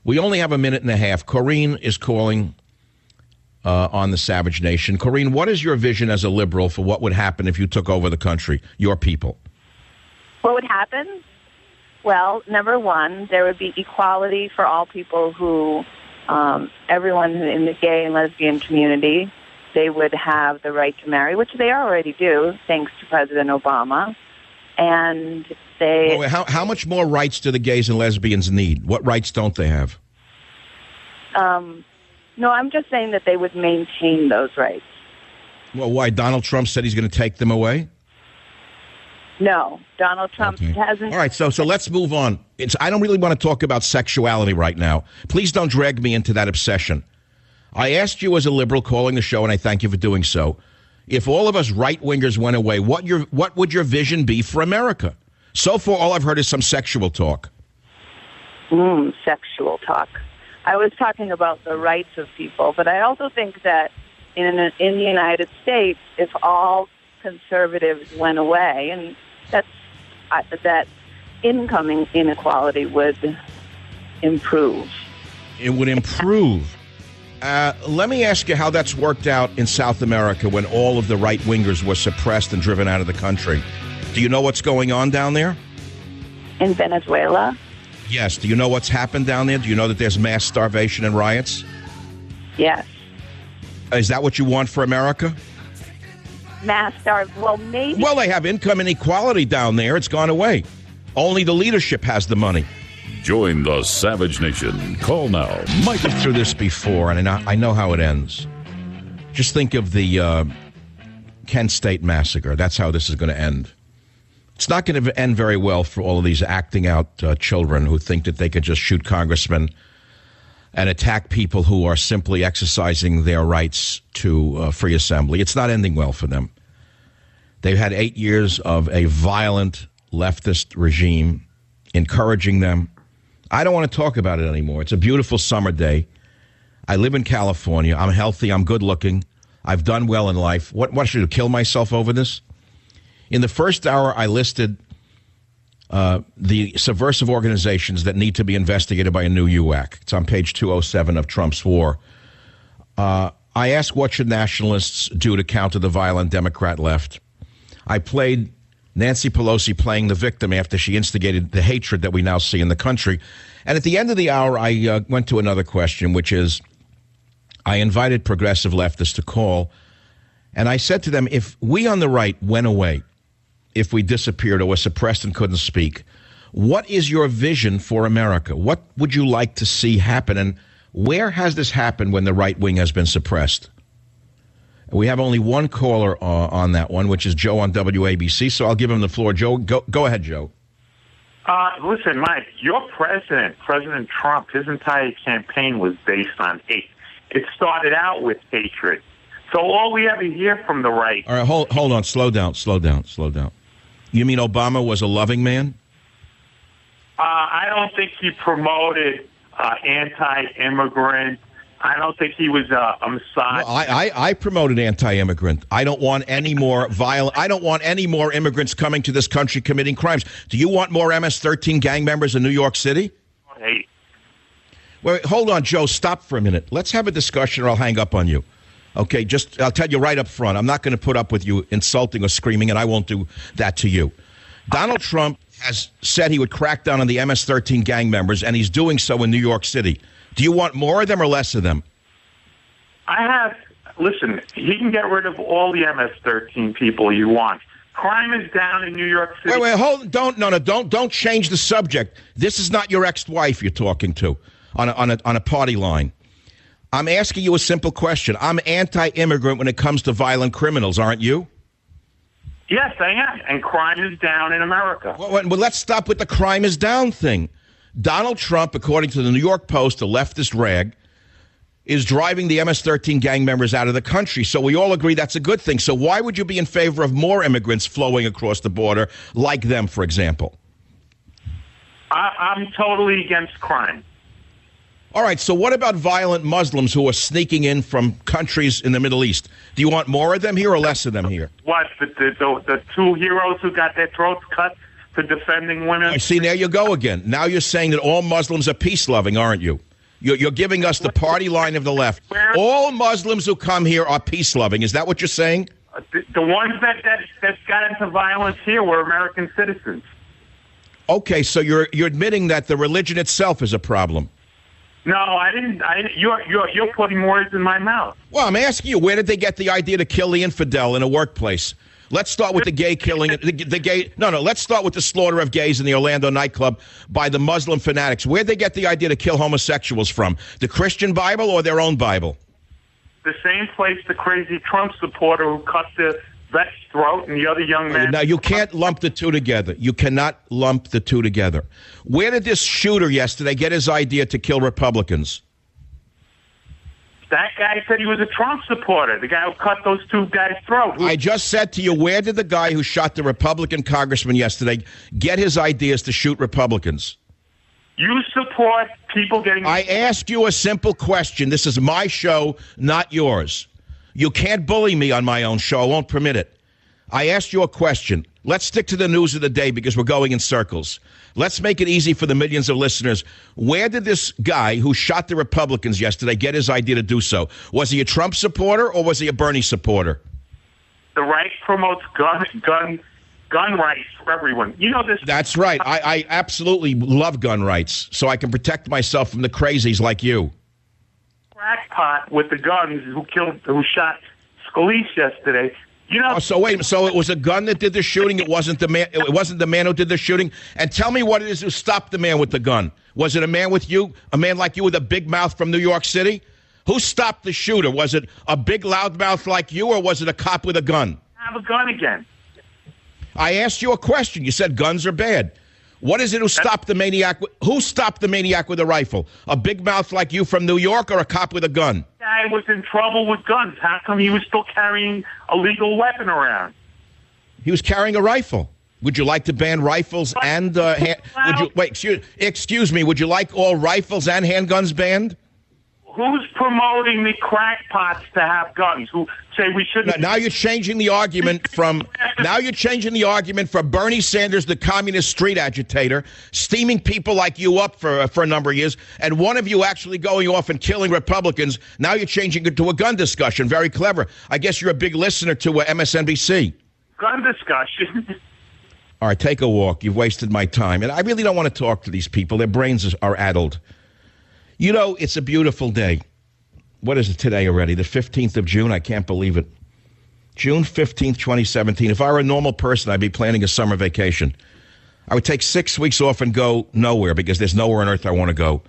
We only have a minute and a half. Corrine is calling on the Savage Nation. Corrine, what is your vision as a liberal for what would happen if you took over the country, your people? What would happen? Well, number one, there would be equality for all people who, everyone in the gay and lesbian community, they would have the right to marry, which they already do, thanks to President Obama. And they... How much more rights do the gays and lesbians need? What rights don't they have? No, I'm just saying that they would maintain those rights. Well, why? Donald Trump said he's going to take them away? No, Donald Trump hasn't. All right, so let's move on. I don't really want to talk about sexuality right now. Please don't drag me into that obsession. I asked you as a liberal calling the show, and I thank you for doing so, if all of us right-wingers went away, what would your vision be for America? So far, all I've heard is some sexual talk. Sexual talk. I was talking about the rights of people, but I also think that in the United States, if all conservatives went away, and that incoming inequality would improve. It would improve. Let me ask you how that's worked out in South America when all of the right-wingers were suppressed and driven out of the country. Do you know what's going on down there? In Venezuela? Yes. Do you know what's happened down there? Do you know that there's mass starvation and riots? Yes. Is that what you want for America? Mass starvation? Well, maybe. Well, they have income inequality down there. It's gone away. Only the leadership has the money. Join the Savage Nation. Call now. Mike went through this before, and I know how it ends. Just think of the Kent State massacre. That's how this is going to end. It's not going to end very well for all of these acting out children who think that they could just shoot congressmen and attack people who are simply exercising their rights to free assembly. It's not ending well for them. They've had 8 years of a violent leftist regime encouraging them. I don't want to talk about it anymore. It's a beautiful summer day. I live in California. I'm healthy. I'm good looking. I've done well in life. What should I do, kill myself over this? In the first hour, I listed the subversive organizations that need to be investigated by a new UAC. It's on page 207 of Trump's War. I asked what should nationalists do to counter the violent Democrat left. I played Nancy Pelosi playing the victim after she instigated the hatred that we now see in the country. And at the end of the hour, I went to another question, which is, I invited progressive leftists to call, and I said to them, if we on the right went away, if we disappeared or were suppressed and couldn't speak, what is your vision for America? What would you like to see happen? And where has this happened when the right wing has been suppressed? We have only one caller on that one, which is Joe on WABC, so I'll give him the floor. Joe, go ahead, Joe. Listen, Mike, your president, President Trump, his entire campaign was based on hate. It started out with hatred. So all we ever hear from the right... All right, hold on. Slow down. You mean Obama was a loving man? I don't think he promoted anti-immigrant. I don't think he was a misogynist. Well, I promoted anti-immigrant. I don't want any more violent. I don't want any more immigrants coming to this country committing crimes. Do you want more MS-13 gang members in New York City? Hey. Wait, hold on, Joe. Stop for a minute. Let's have a discussion or I'll hang up on you. Okay, I'll tell you right up front. I'm not going to put up with you insulting or screaming, and I won't do that to you. Donald Trump has said he would crack down on the MS-13 gang members, and he's doing so in New York City. Do you want more of them or less of them? Listen, he can get rid of all the MS-13 people you want. Crime is down in New York City. Wait, hold, don't change the subject. This is not your ex-wife you're talking to on a party line. I'm asking you a simple question. I'm anti-immigrant when it comes to violent criminals, aren't you? Yes, I am. And crime is down in America. Well, let's stop with the crime is down thing. Donald Trump, according to the New York Post, a leftist rag, is driving the MS-13 gang members out of the country. So we all agree that's a good thing. So why would you be in favor of more immigrants flowing across the border, like them, for example? I'm totally against crime. All right, so what about violent Muslims who are sneaking in from countries in the Middle East? Do you want more of them here or less of them here? What, the two heroes who got their throats cut for defending women? See, there you go again. Now you're saying that all Muslims are peace-loving, aren't you? You're giving us the party line of the left. All Muslims who come here are peace-loving. Is that what you're saying? The ones that got into violence here were American citizens. Okay, so you're admitting that the religion itself is a problem. No, I didn't. You're putting words in my mouth. Well, I'm asking you, where did they get the idea to kill the infidel in a workplace? Let's start with the gay killing. Let's start with the slaughter of gays in the Orlando nightclub by the Muslim fanatics. Where'd they get the idea to kill homosexuals from? The Christian Bible or their own Bible? The same place the crazy Trump supporter who cut the vet's throat and the other young man. Now, you can't lump the two together. You cannot lump the two together. Where did this shooter yesterday get his idea to kill Republicans? That guy said he was a Trump supporter, the guy who cut those two guys' throats. I just said to you, where did the guy who shot the Republican congressman yesterday get his ideas to shoot Republicans? You support people getting... I asked you a simple question. This is my show, not yours. You can't bully me on my own show. I won't permit it. I asked you a question. Let's stick to the news of the day because we're going in circles. Let's make it easy for the millions of listeners. Where did this guy who shot the Republicans yesterday get his idea to do so? Was he a Trump supporter or was he a Bernie supporter? The right promotes gun rights for everyone. You know this. That's right. I absolutely love gun rights, so I can protect myself from the crazies like you. Crackpot with the guns who shot Scalise yesterday. You know. So wait. So it was a gun that did the shooting. It wasn't the man. It wasn't the man who did the shooting. And tell me what it is who stopped the man with the gun. Was it a man with you? A man like you with a big mouth from New York City? Who stopped the shooter? Was it a big loudmouth like you, or was it a cop with a gun? Have a gun again. I asked you a question. You said guns are bad. What is it who stopped the maniac? Who stopped the maniac with a rifle? A big mouth like you from New York or a cop with a gun? The guy was in trouble with guns. How come he was still carrying a legal weapon around? He was carrying a rifle. Would you like to ban rifles and excuse me, would you like all rifles and handguns banned? Who's promoting the crackpots to have guns? Who say we shouldn't? Now you're changing the argument from Bernie Sanders, the communist street agitator, steaming people like you up for a number of years, and one of you actually going off and killing Republicans. Now you're changing it to a gun discussion. Very clever. I guess you're a big listener to MSNBC. Gun discussion. All right, take a walk. You've wasted my time, and I really don't want to talk to these people. Their brains are addled. You know, it's a beautiful day. What is it today already? The 15th of June? I can't believe it. June 15th, 2017. If I were a normal person, I'd be planning a summer vacation. I would take 6 weeks off and go nowhere because there's nowhere on earth I want to go.